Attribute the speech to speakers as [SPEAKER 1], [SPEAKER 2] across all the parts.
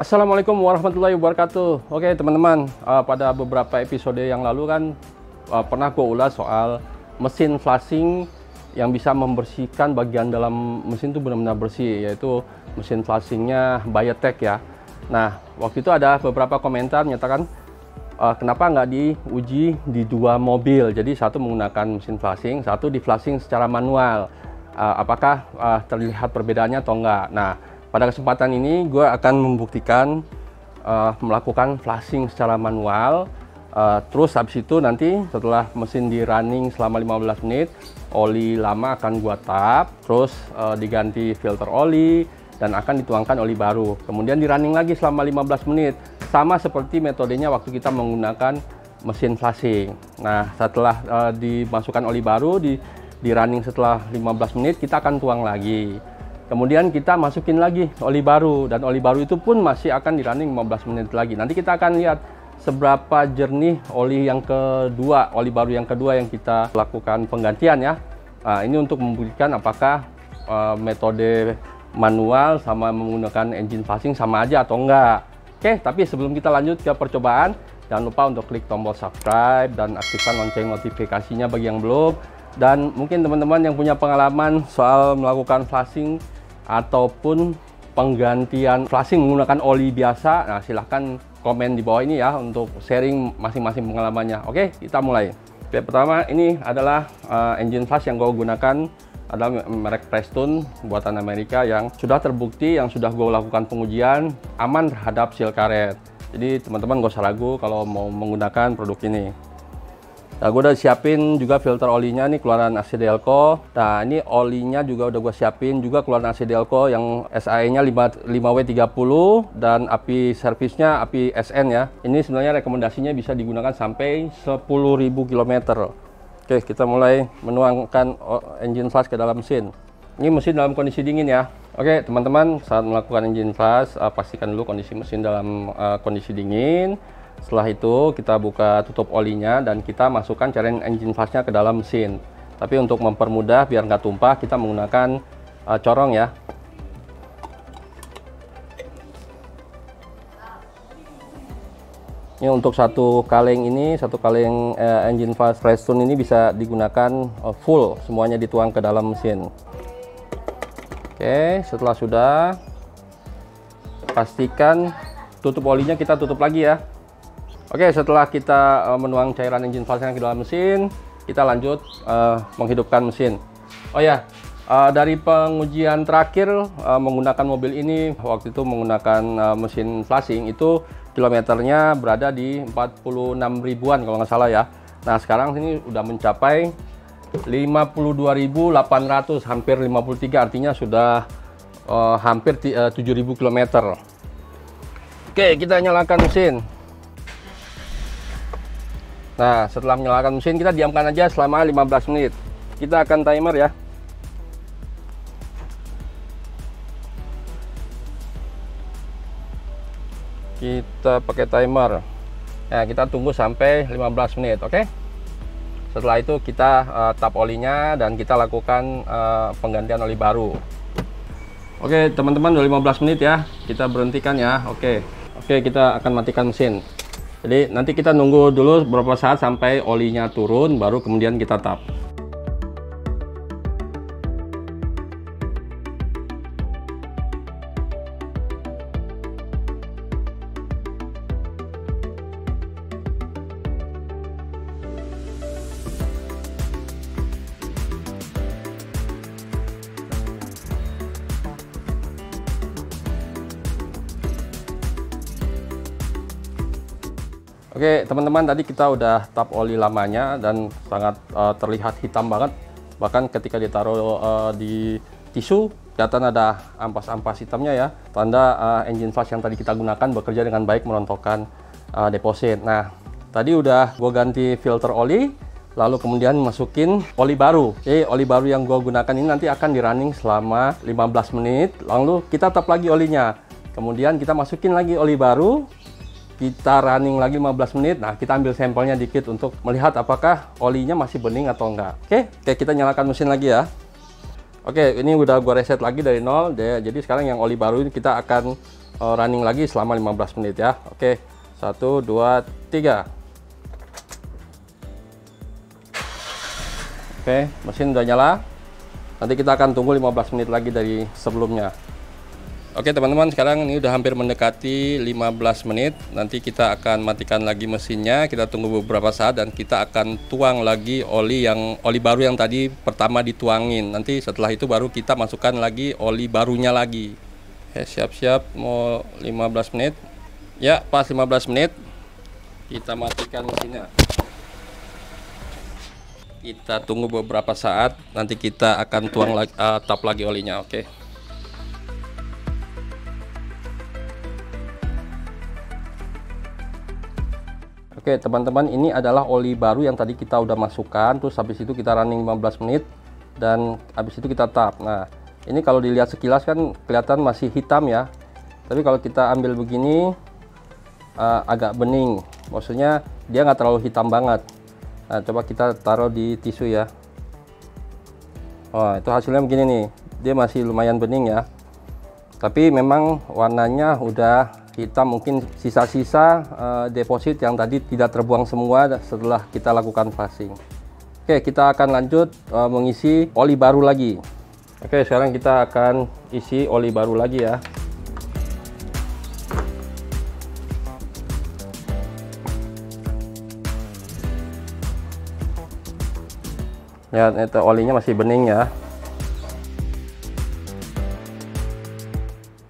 [SPEAKER 1] Assalamualaikum warahmatullahi wabarakatuh. Oke teman-teman, pada beberapa episode yang lalu kan pernah gue ulas soal mesin flashing yang bisa membersihkan bagian dalam mesin itu benar-benar bersih, yaitu mesin flashingnya Biotech ya. Nah, waktu itu ada beberapa komentar menyatakan kenapa nggak diuji di dua mobil, jadi satu menggunakan mesin flashing, satu di flashing secara manual. Apakah terlihat perbedaannya atau enggak? Nah, pada kesempatan ini gue akan membuktikan melakukan flashing secara manual. Terus habis itu nanti setelah mesin di running selama 15 menit, oli lama akan gue tap, terus diganti filter oli dan akan dituangkan oli baru. Kemudian di running lagi selama 15 menit, sama seperti metodenya waktu kita menggunakan mesin flashing. Nah, setelah dimasukkan oli baru di running setelah 15 menit, kita akan tuang lagi. Kemudian kita masukin lagi oli baru, dan oli baru itu pun masih akan di running 15 menit lagi. Nanti kita akan lihat seberapa jernih oli yang kedua, oli baru yang kedua yang kita lakukan penggantian ya. Nah, ini untuk membuktikan apakah metode manual sama menggunakan engine flashing sama aja atau enggak. Oke, tapi sebelum kita lanjut ke percobaan, jangan lupa untuk klik tombol subscribe dan aktifkan lonceng notifikasinya bagi yang belum. Dan mungkin teman-teman yang punya pengalaman soal melakukan flashing ataupun penggantian flashing menggunakan oli biasa, nah silahkan komen di bawah ini ya untuk sharing masing-masing pengalamannya. Oke, kita mulai. Oke, pertama ini adalah engine flash yang gue gunakan adalah merek Prestone buatan Amerika yang sudah terbukti, yang sudah gue lakukan pengujian aman terhadap seal karet. Jadi teman-teman gak usah ragu kalau mau menggunakan produk ini. Nah, gue udah siapin juga filter olinya nih, keluaran AC Delco. Nah, ini olinya juga udah gue siapin juga keluaran AC Delco yang SAE-nya 5W30 dan api servisnya api SN ya. Ini sebenarnya rekomendasinya bisa digunakan sampai 10.000 km. Oke, kita mulai menuangkan engine flash ke dalam mesin. Ini mesin dalam kondisi dingin ya. Oke, teman-teman, saat melakukan engine flash, pastikan dulu kondisi mesin dalam kondisi dingin. Setelah itu kita buka tutup olinya dan kita masukkan cairan engine flashnya ke dalam mesin. Tapi untuk mempermudah biar nggak tumpah, kita menggunakan corong ya. Ini untuk satu kaleng ini, satu kaleng engine flash Prestone ini bisa digunakan full, semuanya dituang ke dalam mesin. Oke, setelah sudah, pastikan tutup olinya kita tutup lagi ya. Oke, setelah kita menuang cairan engine flashnya ke dalam mesin, kita lanjut menghidupkan mesin. Oh ya, dari pengujian terakhir menggunakan mobil ini, waktu itu menggunakan mesin flashing itu kilometernya berada di 46 ribuan kalau nggak salah ya. Nah, sekarang ini udah mencapai 52.800, hampir 53, artinya sudah hampir 7.000 km. Oke, kita nyalakan mesin. Nah, setelah menyalakan mesin, kita diamkan aja selama 15 menit. Kita akan timer ya. Kita pakai timer. Nah, kita tunggu sampai 15 menit, oke? Setelah itu kita tap olinya dan kita lakukan penggantian oli baru. Oke, teman-teman, udah 15 menit ya. Kita berhentikan ya, oke. Oke, kita akan matikan mesin. Jadi nanti kita nunggu dulu beberapa saat sampai olinya turun, baru kemudian kita tap. Oke teman-teman, tadi kita udah tap oli lamanya dan sangat terlihat hitam banget. Bahkan ketika ditaruh di tisu, kelihatan ada ampas-ampas hitamnya ya. Tanda engine flash yang tadi kita gunakan bekerja dengan baik merontokkan deposit. Nah, tadi udah gue ganti filter oli, lalu kemudian masukin oli baru. Jadi oli baru yang gue gunakan ini nanti akan di running selama 15 menit. Lalu kita tap lagi olinya. Kemudian kita masukin lagi oli baru. Kita running lagi 15 menit. Nah, kita ambil sampelnya dikit untuk melihat apakah olinya masih bening atau enggak. Oke, kita nyalakan mesin lagi ya. Oke, ini udah gua reset lagi dari nol. Jadi sekarang yang oli baru ini kita akan running lagi selama 15 menit ya. Oke, 1, 2, 3. Oke, mesin udah nyala. Nanti kita akan tunggu 15 menit lagi dari sebelumnya. Oke teman-teman, sekarang ini udah hampir mendekati 15 menit. Nanti kita akan matikan lagi mesinnya. Kita tunggu beberapa saat dan kita akan tuang lagi oli baru yang tadi pertama dituangin. Nanti setelah itu baru kita masukkan lagi oli barunya lagi. Oke, siap-siap mau 15 menit. Ya, pas 15 menit kita matikan mesinnya. Kita tunggu beberapa saat, nanti kita akan tuang lagi, tap lagi olinya. Oke. Oke teman-teman, ini adalah oli baru yang tadi kita udah masukkan. Terus habis itu kita running 15 menit dan habis itu kita tap. Nah, ini kalau dilihat sekilas kan kelihatan masih hitam ya. Tapi kalau kita ambil begini agak bening. Maksudnya dia nggak terlalu hitam banget. Nah, coba kita taruh di tisu ya. Oh, itu hasilnya begini nih. Dia masih lumayan bening ya. Tapi memang warnanya udah hitam, mungkin sisa-sisa deposit yang tadi tidak terbuang semua setelah kita lakukan flashing. Oke, kita akan lanjut mengisi oli baru lagi. Oke, sekarang kita akan isi oli baru lagi ya. Ya, itu olinya masih bening ya.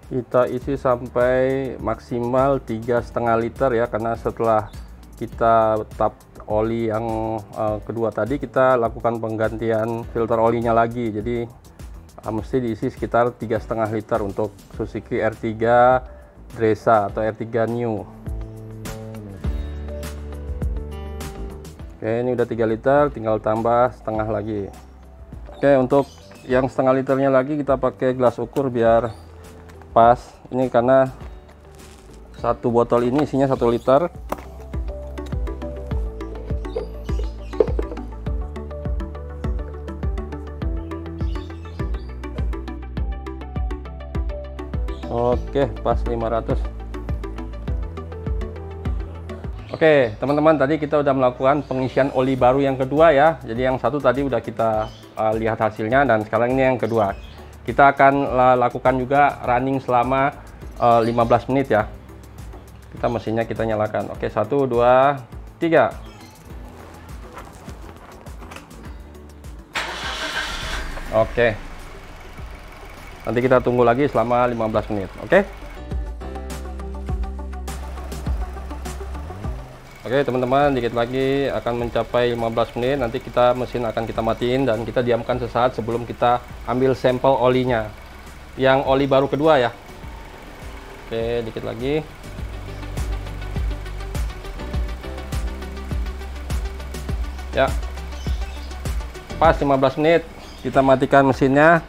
[SPEAKER 1] Kita isi sampai maksimal 3,5 liter ya, karena setelah kita tap oli yang kedua tadi kita lakukan penggantian filter olinya lagi. Jadi mesti diisi sekitar 3,5 liter untuk Suzuki R3 Dresa atau R3 New. Oke, ini udah 3 liter, tinggal tambah setengah lagi. Oke, untuk yang setengah liternya lagi kita pakai gelas ukur biar pas. Ini karena satu botol ini isinya 1 liter. Oke, pas 500. Oke teman-teman, tadi kita udah melakukan pengisian oli baru yang kedua ya. Jadi yang satu tadi udah kita lihat hasilnya, dan sekarang ini yang kedua. Kita akan lakukan juga running selama 15 menit ya. Kita mesinnya kita nyalakan. Oke, 1, 2, 3. Oke. Nanti kita tunggu lagi selama 15 menit. Oke. Oke teman-teman, dikit lagi akan mencapai 15 menit. Nanti mesin akan kita matiin dan kita diamkan sesaat sebelum kita ambil sampel olinya. Yang oli baru kedua ya. Oke, dikit lagi. Ya. Pas 15 menit kita matikan mesinnya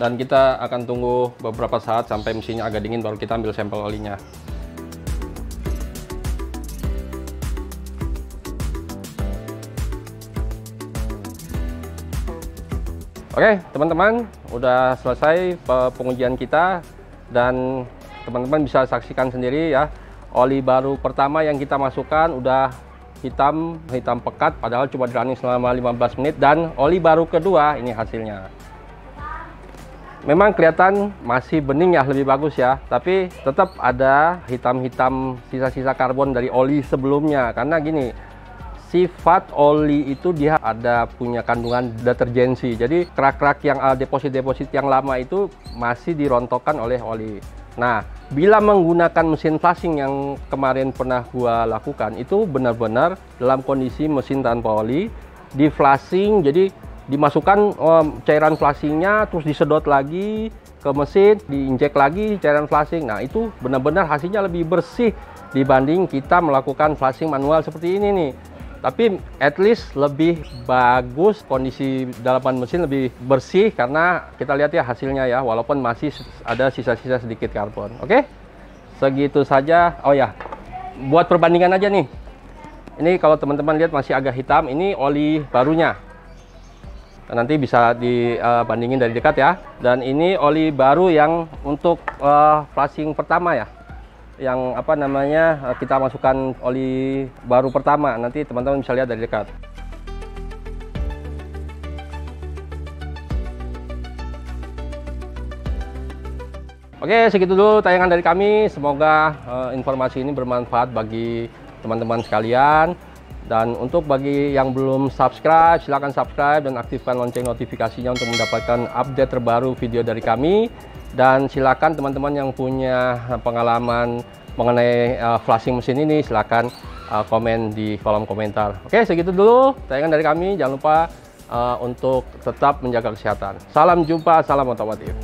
[SPEAKER 1] dan kita akan tunggu beberapa saat sampai mesinnya agak dingin baru kita ambil sampel olinya. Oke teman-teman, udah selesai pengujian kita dan teman-teman bisa saksikan sendiri ya. Oli baru pertama yang kita masukkan udah hitam pekat, padahal cuma running selama 15 menit. Dan oli baru kedua ini hasilnya. Memang kelihatan masih bening ya, lebih bagus ya, tapi tetap ada hitam-hitam sisa-sisa karbon dari oli sebelumnya. Karena gini, sifat oli itu dia ada punya kandungan detergensi. Jadi kerak-kerak yang deposit-deposit yang lama itu masih dirontokkan oleh oli. Nah, bila menggunakan mesin flashing yang kemarin pernah gua lakukan, itu benar-benar dalam kondisi mesin tanpa oli, di flashing, jadi dimasukkan cairan flashingnya, terus disedot lagi ke mesin, diinjek lagi cairan flashing. Nah, itu benar-benar hasilnya lebih bersih dibanding kita melakukan flashing manual seperti ini nih. Tapi at least lebih bagus, kondisi dalaman mesin lebih bersih karena kita lihat ya hasilnya ya, walaupun masih ada sisa-sisa sedikit karbon. Oke, segitu saja. Oh ya, buat perbandingan aja nih. Ini kalau teman-teman lihat masih agak hitam, ini oli barunya. Nanti bisa dibandingin dari dekat ya. Dan ini oli baru yang untuk flashing pertama ya, yang apa namanya, kita masukkan oli baru pertama. Nanti teman-teman bisa lihat dari dekat. Oke, segitu dulu tayangan dari kami. Semoga informasi ini bermanfaat bagi teman-teman sekalian. Dan untuk bagi yang belum subscribe, silahkan subscribe dan aktifkan lonceng notifikasinya untuk mendapatkan update terbaru video dari kami. Dan silakan teman-teman yang punya pengalaman mengenai flashing mesin ini, silakan komen di kolom komentar. Oke, segitu dulu tayangan dari kami. Jangan lupa untuk tetap menjaga kesehatan. Salam jumpa, salam otomotif.